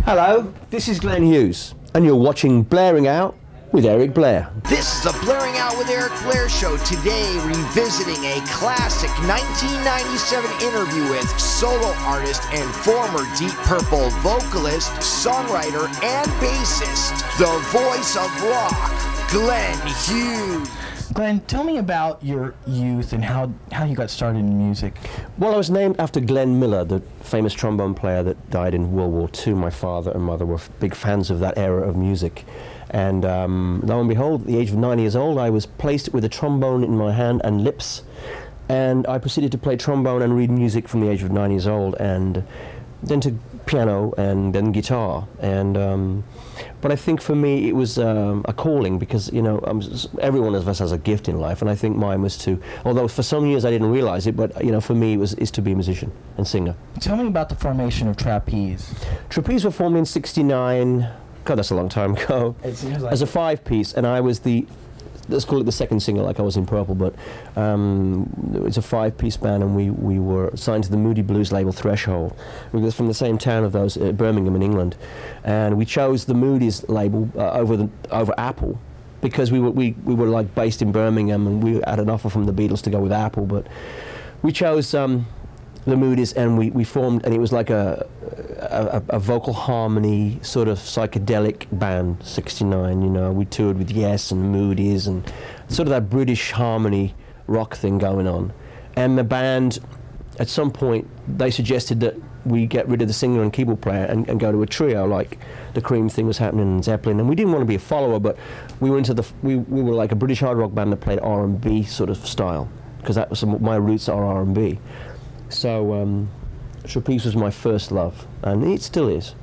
Hello, this is Glenn Hughes, and you're watching Blairing Out with Eric Blair. This is a Blairing Out with Eric Blair show. Today, revisiting a classic 1997 interview with solo artist and former Deep Purple vocalist, songwriter, and bassist, the voice of rock, Glenn Hughes. Glenn, tell me about your youth and how you got started in music. Well, I was named after Glenn Miller, the famous trombone player that died in World War II. My father and mother were big fans of that era of music. And lo and behold, at the age of 9 years old, I was placed with a trombone in my hand and lips. And I proceeded to play trombone and read music from the age of 9 years old, and then to piano and then guitar. And but I think for me it was a calling, because you know everyone of us has a gift in life, and I think mine was to, although for some years I didn't realize it, but you know, for me it is to be a musician and singer. Tell me about the formation of Trapeze. Trapeze were formed in '69. God, that's a long time ago. It seems like as a five-piece, and I was the, let's call it the second singer, like I was in Purple, but it's a five-piece band, and we were signed to the Moody Blues label Threshold. We were from the same town of those, Birmingham in England, and we chose the Moody's label over Apple, because we were like based in Birmingham, and we had an offer from the Beatles to go with Apple, but we chose the Moody's, and we formed, and it was like a vocal harmony sort of psychedelic band. '69, you know, we toured with Yes and Moody's and sort of that British harmony rock thing going on. And the band, at some point, they suggested that we get rid of the singer and keyboard player and go to a trio, like the Cream thing was happening in Zeppelin. And we didn't want to be a follower, but we were into the we were like a British hard rock band that played R&B sort of style, because that was my roots are R&B. So Trapeze was my first love, and it still is.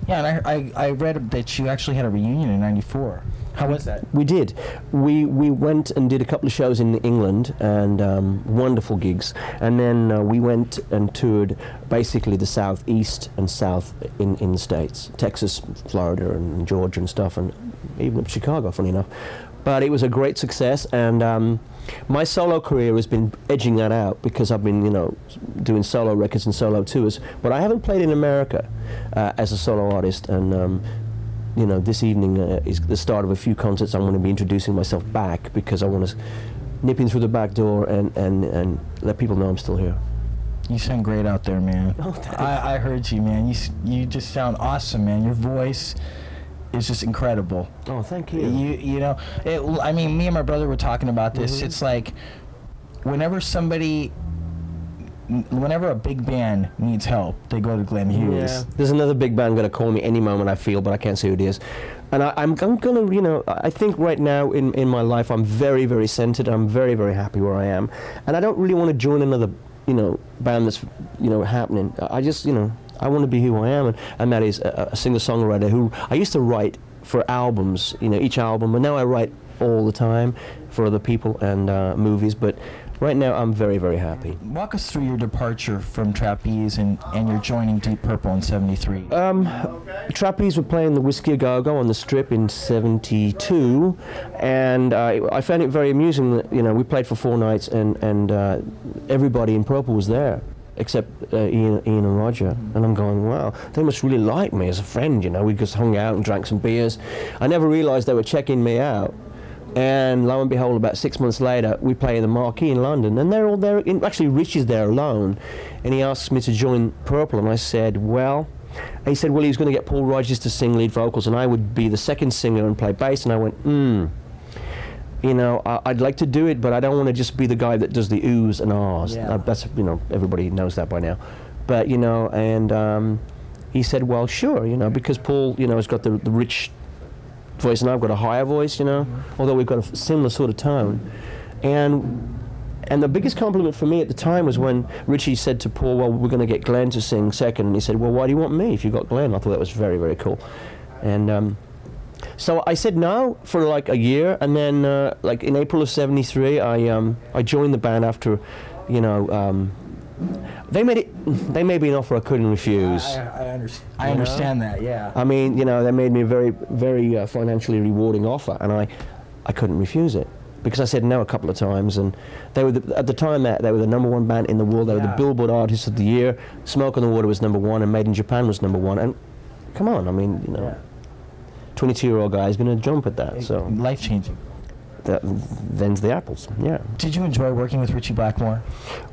Yeah, and I read that you actually had a reunion in '94. How was that? We did. We went and did a couple of shows in England, and wonderful gigs. And then we went and toured basically the southeast and south in the States, Texas, Florida, and Georgia and stuff, and even up Chicago, funny enough. But it was a great success, and my solo career has been edging that out, because I've been, you know, doing solo records and solo tours. But I haven't played in America as a solo artist, and you know, this evening is the start of a few concerts. I'm going to be introducing myself back, because I want to nip in through the back door and let people know I'm still here. You sound great out there, man. Oh, thanks. I heard you, man. You just sound awesome, man. Your voice is just incredible. Oh, thank you. You know, I mean, me and my brother were talking about this. It's like whenever a big band needs help, they go to Glenn Hughes. Yeah. There's another big band going to call me any moment, I feel, but I can't say who it is. And I'm going to, you know, I think right now in my life I'm very, very centered. I'm very, very happy where I am. And I don't really want to join another, you know, band that's, you know, happening. I just, you know, I want to be who I am, and that is a singer-songwriter who I used to write for albums, you know, each album, and now I write all the time for other people and movies, but right now I'm very, very happy. Walk us through your departure from Trapeze and your joining Deep Purple in '73. Trapeze were playing the Whiskey A Go-Go on the Strip in '72, and I found it very amusing that, you know, we played for 4 nights, and everybody in Purple was there, except Ian and Roger, and I'm going, wow, they must really like me as a friend, you know. We just hung out and drank some beers. I never realized they were checking me out, and lo and behold, about 6 months later, we play in the Marquee in London, and they're all there. Actually, Rich is there alone, and he asks me to join Purple, and I said, well, he said, well, he was going to get Paul Rodgers to sing lead vocals, and I would be the second singer and play bass, and I went, you know, I'd like to do it, but I don't want to just be the guy that does the oohs and ahs. Yeah. That's, you know, everybody knows that by now. But, you know, and he said, well, sure, you know, because Paul, you know, has got the rich voice, and I've got a higher voice, you know, although we've got a similar sort of tone. And the biggest compliment for me at the time was when Richie said to Paul, well, we're going to get Glenn to sing second, and he said, well, why do you want me if you got Glenn? I thought that was very, very cool. And so I said no for like a year, and then like in April of '73, I joined the band after, you know, they made me an offer I couldn't refuse. I understand that, yeah. I mean, you know, they made me a very, very financially rewarding offer, and I couldn't refuse it, because I said no a couple of times, and they were at the time that they were the #1 band in the world. They were the Billboard Artist of the Year. Smoke on the Water was #1, and Made in Japan was #1, and come on, I mean, you know, 22-year-old guy is going to jump at that. So life-changing. Them's the apples, yeah. Did you enjoy working with Ritchie Blackmore?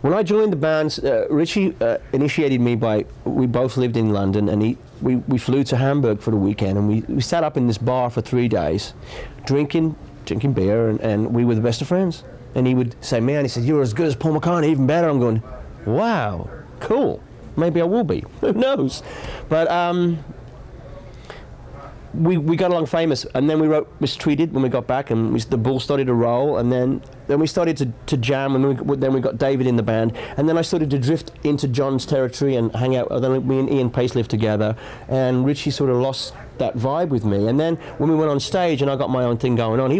When I joined the band, Ritchie initiated me by, we both lived in London, and we flew to Hamburg for the weekend, and we sat up in this bar for 3 days, drinking beer, and we were the best of friends. And he would say, man, he said, you're as good as Paul McCartney, even better. I'm going, wow, cool. Maybe I will be. Who knows? But we got along famous, and then we wrote Mistreated when we got back, and the ball started to roll, and then we started to jam, and then we got David in the band, and then I started to drift into John's territory and hang out. Then me and Ian Pace lived together, and Ritchie sort of lost that vibe with me. And then when we went on stage and I got my own thing going on,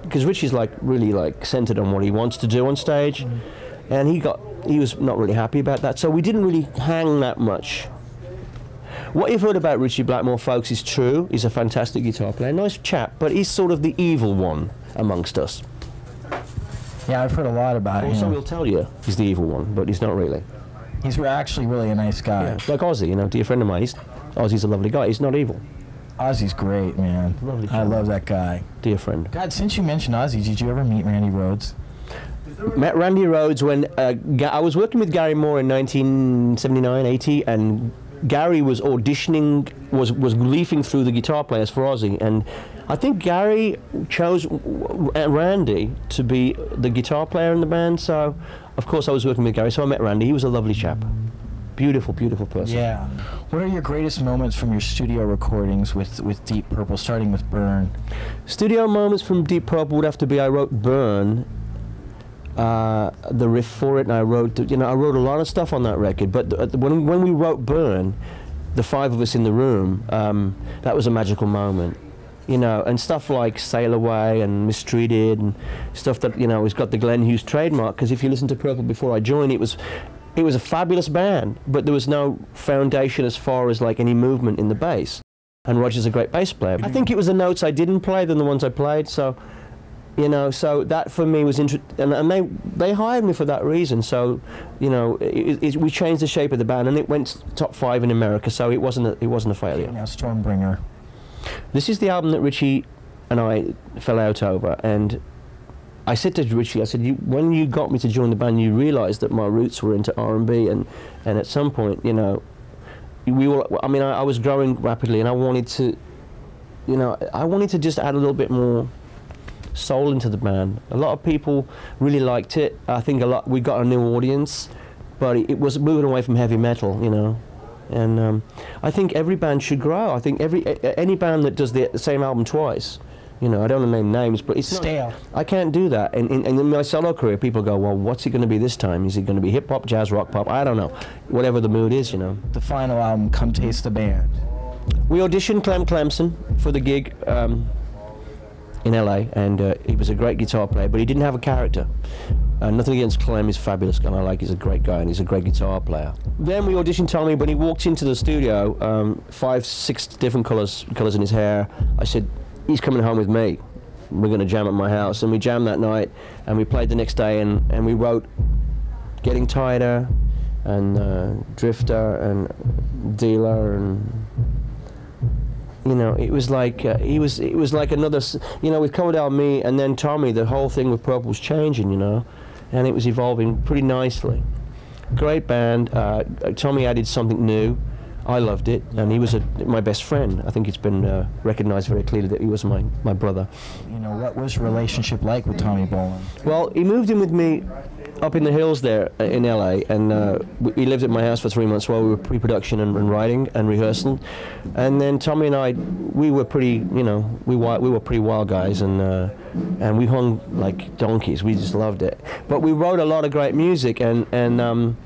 because Ritchie's like really like centered on what he wants to do on stage, and he was not really happy about that, so we didn't really hang that much. What you've heard about Ritchie Blackmore, folks, is true. He's a fantastic guitar player, nice chap, but he's sort of the evil one amongst us. Yeah, I've heard a lot about him. Also, he'll tell you he's the evil one, but he's not really. He's actually really a nice guy. Yeah. Like Ozzy, you know, dear friend of mine. Ozzy's a lovely guy. He's not evil. Ozzy's great, man. Lovely I love that guy. Dear friend. God, since you mentioned Ozzy, did you ever meet Randy Rhoads? Met Randy Rhoads when I was working with Garry Moore in 1979, 80, and Garry was auditioning, was leafing through the guitar players for Ozzy, and I think Garry chose Randy to be the guitar player in the band, so of course I was working with Garry, so I met Randy. He was a lovely chap. Beautiful, beautiful person. Yeah. What are your greatest moments from your studio recordings with Deep Purple, starting with Burn? Studio moments from Deep Purple would have to be, I wrote Burn, the riff for it, and I wrote a lot of stuff on that record, but when we wrote Burn, the 5 of us in the room, that was a magical moment, you know, and stuff like Sail Away and Mistreated and stuff that, you know, has got the Glenn Hughes trademark, because if you listen to Purple before I joined, it was a fabulous band, but there was no foundation as far as like any movement in the bass, and Roger's a great bass player. I think it was the notes I didn't play than the ones I played, so you know, so that for me was interesting, and they hired me for that reason. So, you know, we changed the shape of the band, and it went top 5 in America. So it wasn't a failure. Now, Stormbringer. This is the album that Ritchie and I fell out over, and I said to Ritchie, I said, when you got me to join the band, you realised that my roots were into R&B, and at some point, you know, I was growing rapidly, and I wanted to, you know, just add a little bit more soul into the band. A lot of people really liked it. I think we got a new audience, but it was moving away from heavy metal, you know. And I think every band should grow. I think any band that does the same album twice, you know, I don't want to name names, but it's stale. I can't do that. And in my solo career, people go, well, what's it going to be this time? Is it going to be hip hop, jazz, rock, pop? I don't know. Whatever the mood is, you know. The final album, Come Taste the Band. We auditioned Clem Clemson for the gig in LA, and he was a great guitar player, but he didn't have a character. Nothing against Clem, he's a fabulous guy. He's a great guy, and he's a great guitar player. Then we auditioned Tommy. When he walked into the studio, 5, 6 different colours in his hair, I said, he's coming home with me. We're going to jam at my house. And we jammed that night, and we played the next day, and we wrote Getting Tighter, and Drifter, and Dealer, and you know, it was like it was like another, you know, with Coverdale, me, and then Tommy, the whole thing with Purple was changing, you know, and it was evolving pretty nicely. Great band. Tommy added something new. I loved it, and he was my best friend. I think it's been recognized very clearly that he was my brother. You know, what was your relationship like with Tommy Bolin? Well, he moved in with me up in the hills there in LA, and he lived at my house for 3 months while we were pre-production and writing and rehearsing. And then Tommy and I, we were pretty, you know, we were pretty wild guys, and we hung like donkeys. We just loved it. But we wrote a lot of great music, and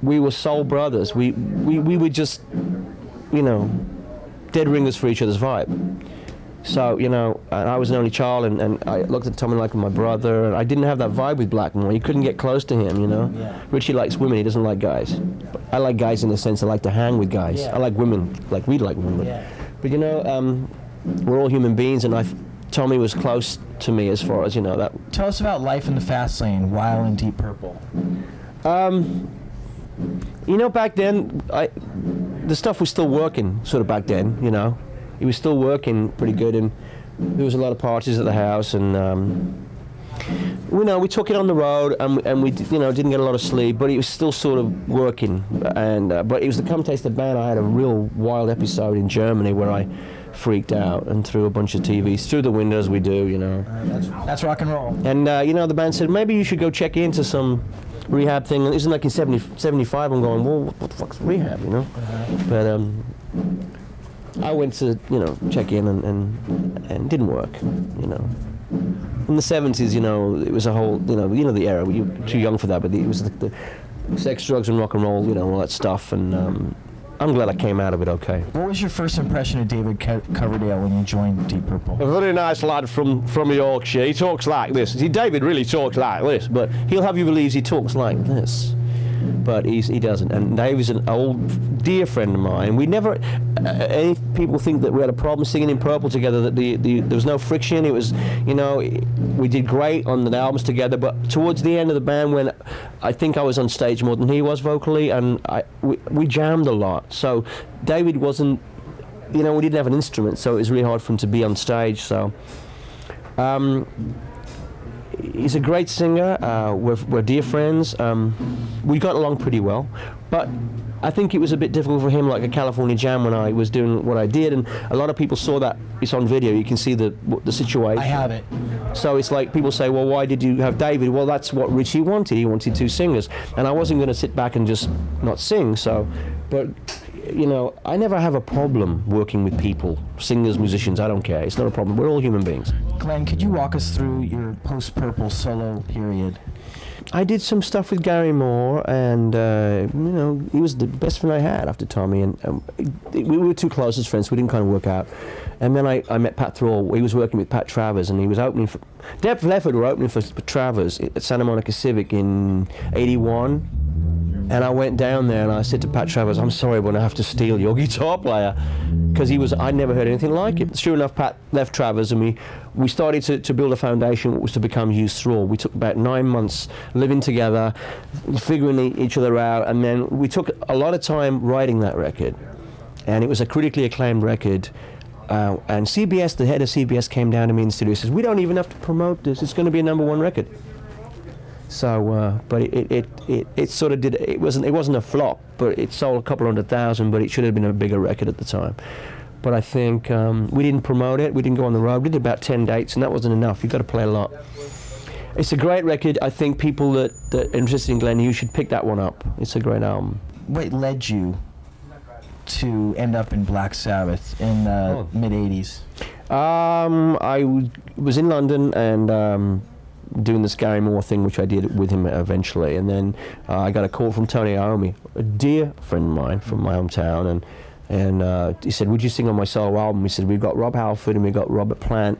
we were soul brothers. We were just, you know, dead ringers for each other's vibe. So, you know, I was an only child, and I looked at Tommy like my brother, and I didn't have that vibe with Blackmore. You couldn't get close to him, you know. Yeah. Ritchie likes women, he doesn't like guys. But I like guys in the sense I like to hang with guys. Yeah. I like women, like we like women. Yeah. But, you know, we're all human beings, and Tommy was close to me as far as, you know, that. Tell us about life in the fast lane while in Deep Purple. You know, back then, the stuff was still working sort of back then, you know. It was still working pretty good, and there was a lot of parties at the house, and we took it on the road, and we didn't get a lot of sleep, but it was still sort of working. And but it was the Come Taste the Band. I had a real wild episode in Germany where I freaked out and threw a bunch of TVs through the windows. We do, you know. That's rock and roll. And the band said, maybe you should go check into some rehab thing. And it was like in 75. I'm going, well, what the fuck's rehab, you know? But I went to, check in, and didn't work, you know. In the 70s, you know, it was a whole, you know the era. You're too young for that, but it was the sex, drugs, and rock and roll, you know, all that stuff. And I'm glad I came out of it okay. What was your first impression of David Coverdale when you joined Deep Purple? A very nice lad from Yorkshire. He talks like this. See, David really talks like this, but he'll have you believe he talks like this. But he doesn't. And David's an old, dear friend of mine. We never, any people think that we had a problem singing in Purple together, that there was no friction. It was, we did great on the albums together, but towards the end of the band, when I think I was on stage more than he was vocally, and we jammed a lot. So David wasn't, we didn't have an instrument, so it was really hard for him to be on stage. So he's a great singer. We're dear friends. We got along pretty well, but I think it was a bit difficult for him, like a California Jam, when I was doing what I did, and a lot of people saw that. It's on video. You can see the situation. I have it. So it's like people say, well, why did you have David? Well, that's what Richie wanted. He wanted two singers, and I wasn't going to sit back and just not sing. So, but I never have a problem working with people, singers, musicians. I don't care. It's not a problem. We're all human beings. Glenn, could you walk us through your post-Purple solo period? I did some stuff with Garry Moore, and he was the best friend I had after Tommy, and we were too close as friends, so we didn't kind of work out. And then I met Pat Thrall. He was working with Pat Travers, and he was opening for Depth Leppard were opening for Travers at Santa Monica Civic in '81. And I went down there and I said to Pat Travers, I'm sorry, but I have to steal your guitar player, because I'd never heard anything like it. Sure enough, Pat left Travers, and we started to build a foundation what was to become Youth Thrall. We took about 9 months living together, figuring each other out, and then we took a lot of time writing that record. And it was a critically acclaimed record. And CBS, the head of CBS, came down to me in the studio and says, we don't even have to promote this, it's going to be a #1 record. So, but it sort of did. It wasn't a flop, but it sold a couple 100,000. But it should have been a bigger record at the time. But I think we didn't promote it. We didn't go on the road. We did about 10 dates, and that wasn't enough. You've got to play a lot. It's a great record. I think people that are interested in Glenn Hughes should pick that one up. It's a great album. What led you to end up in Black Sabbath in the mid-'80s? I was in London and doing this Garry Moore thing, which I did with him eventually, and then I got a call from Tony Iommi, a dear friend of mine from my hometown, and he said, would you sing on my solo album? He said, we've got Rob Halford and we've got Robert Plant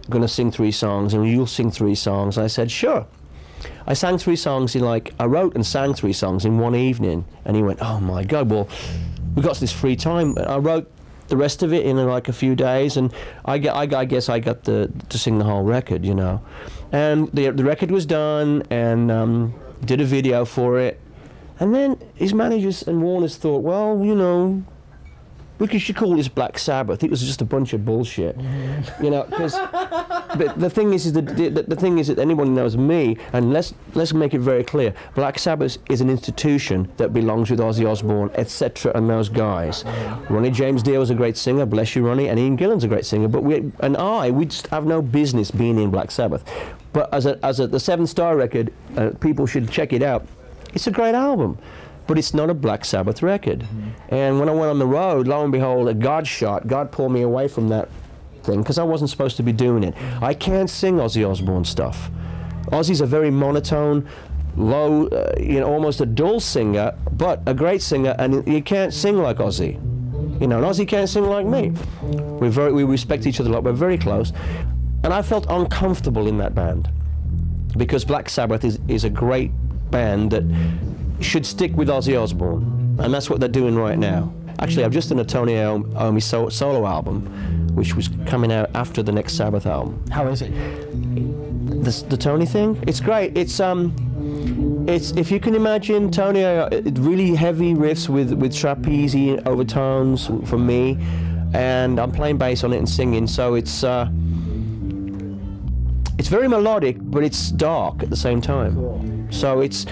going to sing 3 songs, and you'll sing 3 songs. I said, sure. I sang 3 songs I wrote and sang 3 songs in one evening, and he went, oh my God, well, we got this free time. I wrote the rest of it in like a few days, and I guess I got to sing the whole record, And the record was done, and did a video for it, and then his managers and Warners thought, well, we should call this Black Sabbath. It was just a bunch of bullshit, because the thing is that anyone who knows me, and let's make it very clear, Black Sabbath is an institution that belongs with Ozzy Osbourne, etc., and those guys. Ronnie James Dio was a great singer, bless you, Ronnie, and Ian Gillan's a great singer, but we just have no business being in Black Sabbath. But as the 7-star record, people should check it out. It's a great album. But it's not a Black Sabbath record. And when I went on the road, lo and behold, God pulled me away from that thing, because I wasn't supposed to be doing it. I can't sing Ozzy Osbourne stuff. Ozzy's a very monotone, low, almost a dull singer, but a great singer, and you can't sing like Ozzy. And Ozzy can't sing like me. We respect each other a lot, we're very close. And I felt uncomfortable in that band, because Black Sabbath is a great band that should stick with Ozzy Osbourne, and that's what they're doing right now. Actually, I've just done a Tony Iommi solo album, which was coming out after the next Sabbath album. How is it? The Tony thing? It's great. It's It's, if you can imagine, Tony, really heavy riffs with trapeze overtones from me, and I'm playing bass on it and singing, so it's very melodic, but it's dark at the same time. Cool. So it's,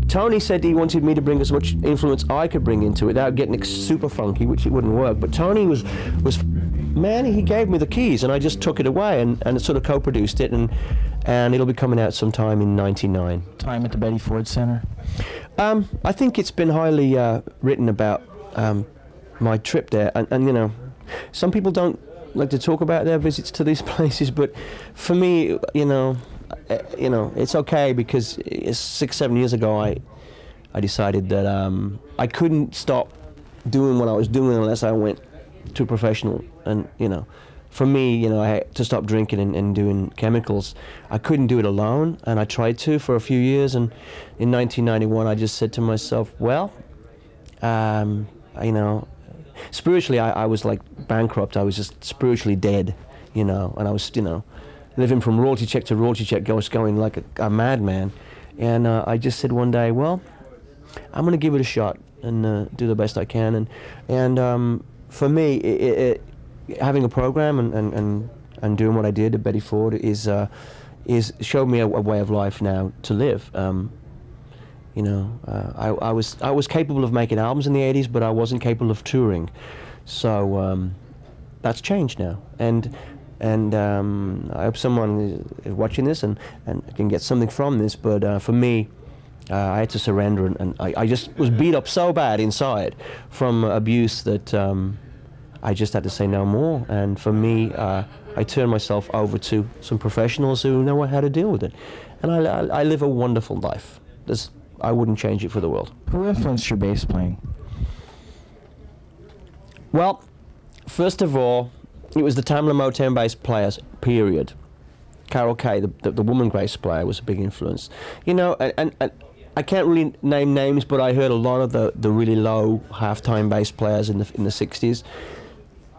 Tony said he wanted me to bring as much influence I could bring into it without getting super funky, which it wouldn't work. But Tony was man, he gave me the keys, and I just took it away and sort of co-produced it, and it'll be coming out sometime in '99. Time at the Betty Ford Center? I think it's been highly written about my trip there, and you know, some people don't like to talk about their visits to these places, but for me, you know, it's okay, because 6-7 years ago I decided that I couldn't stop doing what I was doing unless I went to a professional. And you know, for me, you know, I had to stop drinking and doing chemicals. I couldn't do it alone, and I tried to for a few years, and in 1991 I just said to myself, well, you know, spiritually I was like bankrupt. I was just spiritually dead, you know, and I was, you know, living from royalty check to royalty check, going like a madman. And I just said one day, well, I'm going to give it a shot and do the best I can. And for me, having a program and doing what I did at Betty Ford is showed me a way of life now to live. You know, I was capable of making albums in the '80s, but I wasn't capable of touring. So that's changed now, and I hope someone is watching this and can get something from this. But for me, I had to surrender, and I just was beat up so bad inside from abuse that I just had to say no more. And for me, I turned myself over to some professionals who know how to deal with it, and I live a wonderful life. I wouldn't change it for the world. Who influenced your bass playing? Well, first of all, it was the Tamla Motown bass players, period. Carol Kay, the woman bass player, was a big influence. You know, and I can't really name names, but I heard a lot of the really low halftime bass players in the 60s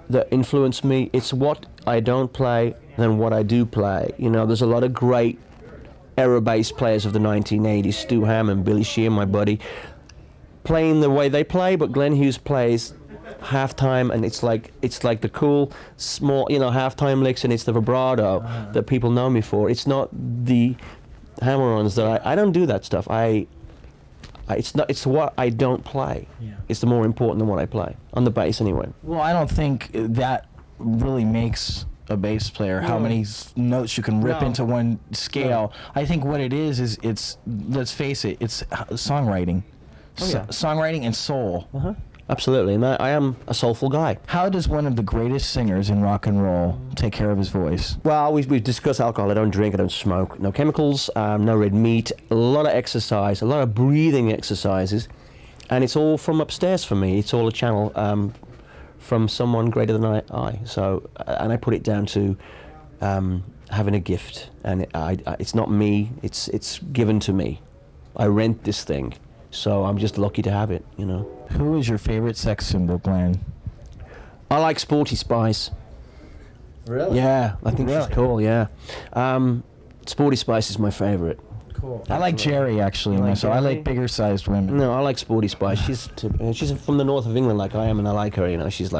that influenced me. It's what I don't play than what I do play. You know, there's a lot of great era bass players of the 1980s, Stu Hammond, Billy Sheehan, my buddy, playing the way they play, but Glenn Hughes plays halftime, and it's like the cool small, you know, halftime licks, and it's the vibrato that people know me for. It's not the hammer-ons that I don't do that stuff. It's what I don't play. Yeah. It's the more important than what I play on the bass anyway. Well, I don't think that really makes a bass player, how many notes you can rip into one scale. I think what it is it's, let's face it, it's songwriting. Songwriting and soul. Absolutely, and I am a soulful guy. How does one of the greatest singers in rock and roll take care of his voice? Well, we've discussed alcohol. I don't drink, I don't smoke, no chemicals, no red meat, a lot of exercise, a lot of breathing exercises, and it's all from upstairs for me. It's all a channel from someone greater than I. So, and I put it down to having a gift, and it's not me. It's given to me. I rent this thing, so I'm just lucky to have it. You know. Who is your favorite sex symbol, Glenn? I like Sporty Spice. Really? Yeah, I think she's cool. Yeah, Sporty Spice is my favorite. Cool. I like Jerry, actually, myself. I like bigger-sized women. No, I like Sporty Spice. She's from the north of England, like I am, and I like her. You know, she's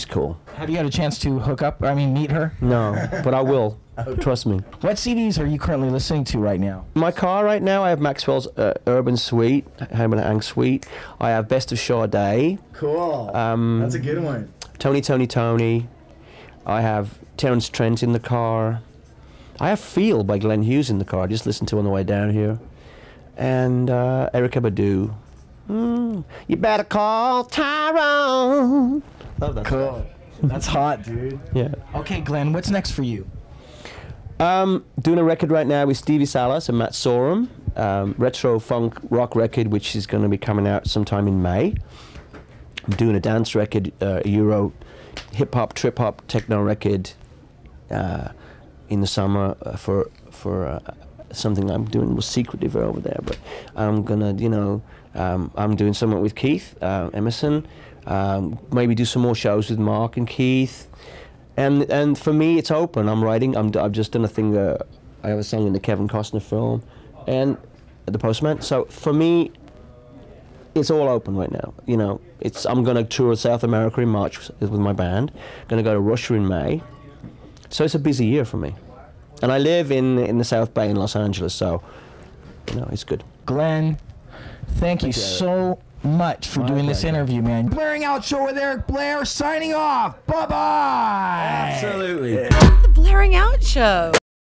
cool. Have you had a chance to hook up? I mean, meet her? No, but I will. Trust me. What CDs are you currently listening to right now? My car right now, I have Maxwell's Urban Suite, Herman Ang Suite. I have Best of Sade. Cool. That's a good one. Tony. I have Terence Trent in the car. I have Feel by Glenn Hughes in the car. I just listened to on the way down here. And Erykah Badu. You better call Tyrone. Love that. Cool. That's hot, dude. Yeah. Okay, Glenn, what's next for you? Doing a record right now with Stevie Salas and Matt Sorum, retro funk rock record, which is going to be coming out sometime in May. I'm doing a dance record, Euro hip hop, trip hop, techno record in the summer for something I'm doing secretive over there. But I'm gonna, you know, I'm doing something with Keith Emerson. Maybe do some more shows with Mark and Keith. And for me, it's open. I'm writing. I've just done a thing. I have a song in the Kevin Costner film, and the Postman. So for me, it's all open right now. You know, I'm going to tour South America in March with my band. Going to go to Russia in May. So it's a busy year for me. And I live in the South Bay in Los Angeles, so you know, it's good. Glenn, thank you so much for doing this interview, man. Blairing Out Show with Eric Blair, signing off. Bye-bye. Absolutely. The Blairing Out Show.